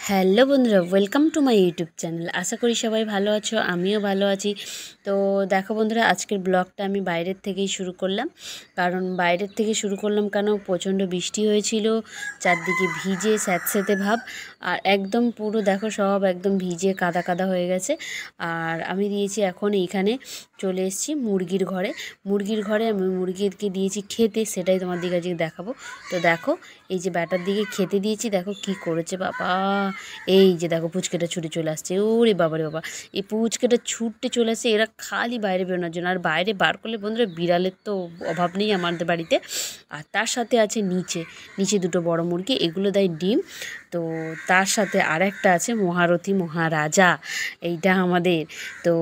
Hello বন্ধুরা, welcome to my YouTube channel. আশা করি সবাই ভালো আছো, আমিও ভালো আছি। তো দেখো বন্ধুরা, আজকের ব্লগটা আমি বাইরের থেকেই শুরু করলাম। কারণ বাইরের থেকে শুরু করলাম কেন, প্রচণ্ড বৃষ্টি হয়েছিল, চারদিকে ভিজে স্যাঁতস্যাঁতে ভাব। আর একদম পুরো দেখো সব একদম ভিজে কাদা কাদা হয়ে গেছে। আর আমি দিয়েছি এখন এইখানে চলে এসেছি মুরগির ঘরে। আমি মুরগিকে দিয়েছি খেতে, সেটাই তোমার দিকে আজকে দেখাবো। তো দেখো, এই যে ব্যাটার দিকে খেতে দিয়েছি, দেখো কি করেছে বাবা। এই যে দেখো পুচকেটা ছুটে চলে আসছে, ওরে বাবারে বাবা, এই পুচকেটা ছুটতে চলে আসছে। এরা খালি বাইরে বেরোনোর জন্য, আর বাইরে বার করলে বন্ধুরা বিড়ালের তো অভাব নেই আমাদের বাড়িতে। আর তার সাথে আছে নিচে নিচে দুটো বড় মুরগি, এগুলো দেয় ডিম। তো তার সাথে আরেকটা আছে মহারথী মহারাজা, এইটা আমাদের। তো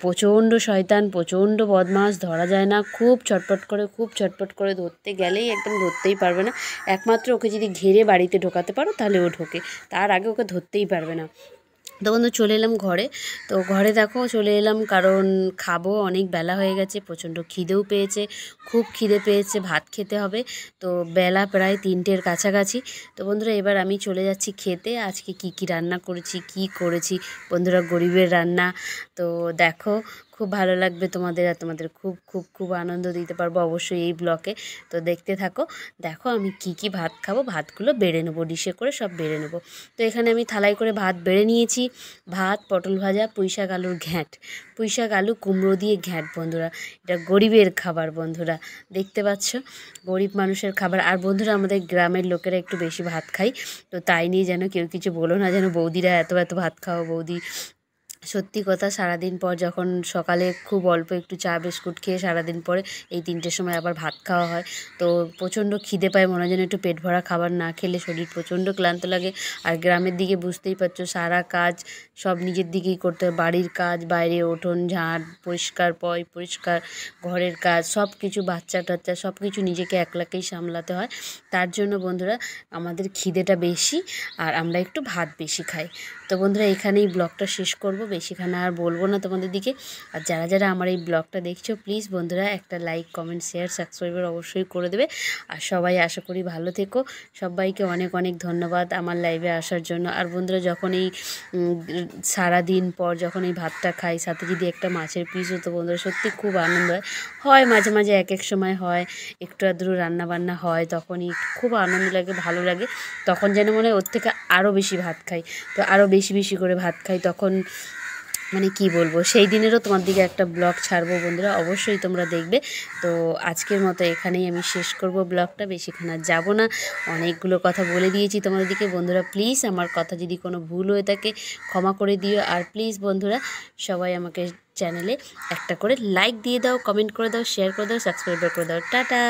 প্রচণ্ড শয়তান, প্রচণ্ড বদমাস, ধরা যায় না, খুব ছটপট করে ধরতে গেলেই একদম ধরতেই পারবে না। একমাত্র ওকে যদি ঘিরে বাড়িতে ঢোকাতে পারো তাহলে ও ঢোকে, তার আগে ওকে ধরতেই পারবে না। তো বন্ধু চলে এলাম ঘরে। তো ঘরে দেখো চলে এলাম, কারণ খাবো, অনেক বেলা হয়ে গেছে, প্রচণ্ড খিদেও পেয়েছে, খুব খিদে পেয়েছে, ভাত খেতে হবে। তো বেলা প্রায় 3টের কাছাকাছি। তো বন্ধুরা এবার আমি চলে যাচ্ছি খেতে। আজকে কি রান্না করেছি, কি করেছি বন্ধুরা, গরিবের রান্না। তো দেখো, খুব ভালো লাগবে তোমাদের, আর তোমাদের খুব খুব খুব আনন্দ দিতে পারবো অবশ্যই এই ব্লকে। তো দেখতে থাকো। দেখো আমি কি ভাত খাবো, ভাতগুলো বেড়ে নেবো, ডিশে করে সব বেড়ে নেবো। তো এখানে আমি থালায় করে ভাত বেড়ে নিয়েছি। ভাত, পটল ভাজা, পুঁইশাক আলুর ঘ্যাঁট, পুঁইশাক আলু কুমড়ো দিয়ে ঘ্যাঁট বন্ধুরা। এটা গরিবের খাবার বন্ধুরা, দেখতে পাচ্ছ, গরিব মানুষের খাবার। আর বন্ধুরা আমাদের গ্রামের লোকেরা একটু বেশি ভাত খাই, তো তাই নিয়ে যেন কেউ কিছু বলো না, যেন বৌদিরা এত এত ভাত খাও বৌদি। সত্যি কথা, সারাদিন পর যখন সকালে খুব অল্প একটু চা বিস্কুট খেয়ে সারাদিন পরে এই 3টের সময় আবার ভাত খাওয়া হয়, তো প্রচণ্ড খিদে পায়, মনে হয় যেন একটু পেট ভরা খাবার না খেলে শরীর প্রচণ্ড ক্লান্ত লাগে। আর গ্রামের দিকে বুঝতেই পারছো, সারা কাজ সব নিজের দিকেই করতে হয়, বাড়ির কাজ, বাইরে উঠোন ঝাঁট, পরিষ্কার ঘরের কাজ, সব কিছু, বাচ্চা টাচ্চা সব কিছু নিজেকে একলাকেই সামলাতে হয়। তার জন্য বন্ধুরা আমাদের খিদেটা বেশি, আর আমরা একটু ভাত বেশি খাই। তো বন্ধুরা এখানেই ব্লগটা শেষ করব, বেশিখানে আর বলবো না তোমাদের দিকে। আর যারা যারা আমার এই ব্লগটা দেখছো, প্লিজ বন্ধুরা একটা লাইক, কমেন্ট, শেয়ার, সাবস্ক্রাইবার অবশ্যই করে দেবে। আর সবাই আশা করি ভালো থেকো। সবাইকে অনেক অনেক ধন্যবাদ আমার লাইভে আসার জন্য। আর বন্ধুরা যখন এই সারাদিন পর যখন এই ভাতটা খাই, সাথে যদি একটা মাছের পিস হতো বন্ধুরা, সত্যি খুব আনন্দ হয়। মাঝে মাঝে এক সময় হয় একটু আধটু রান্নাবান্না হয়, তখনই খুব আনন্দ লাগে, ভালো লাগে। তখন যেন মনে হয় ওর থেকে আরও বেশি ভাত খাই। তো আরও বেশি বেশি করে ভাত খাই তখন, মানে কি বলবো, সেই দিনেরও তোমার দিকে একটা ব্লগ ছাড়বো বন্ধুরা, অবশ্যই তোমরা দেখবে। তো আজকের মতো এখানেই আমি শেষ করব ব্লগটা, বেশিক্ষণ আর যাবো না, অনেকগুলো কথা বলে দিয়েছি তোমাদের দিকে বন্ধুরা। প্লিজ আমার কথা যদি কোনো ভুল হয়ে থাকে ক্ষমা করে দিও। আর প্লিজ বন্ধুরা সবাই আমাকে চ্যানেলে একটা করে লাইক দিয়ে দাও, কমেন্ট করে দাও, শেয়ার করে দাও, সাবস্ক্রাইব করে দাও। টাটা।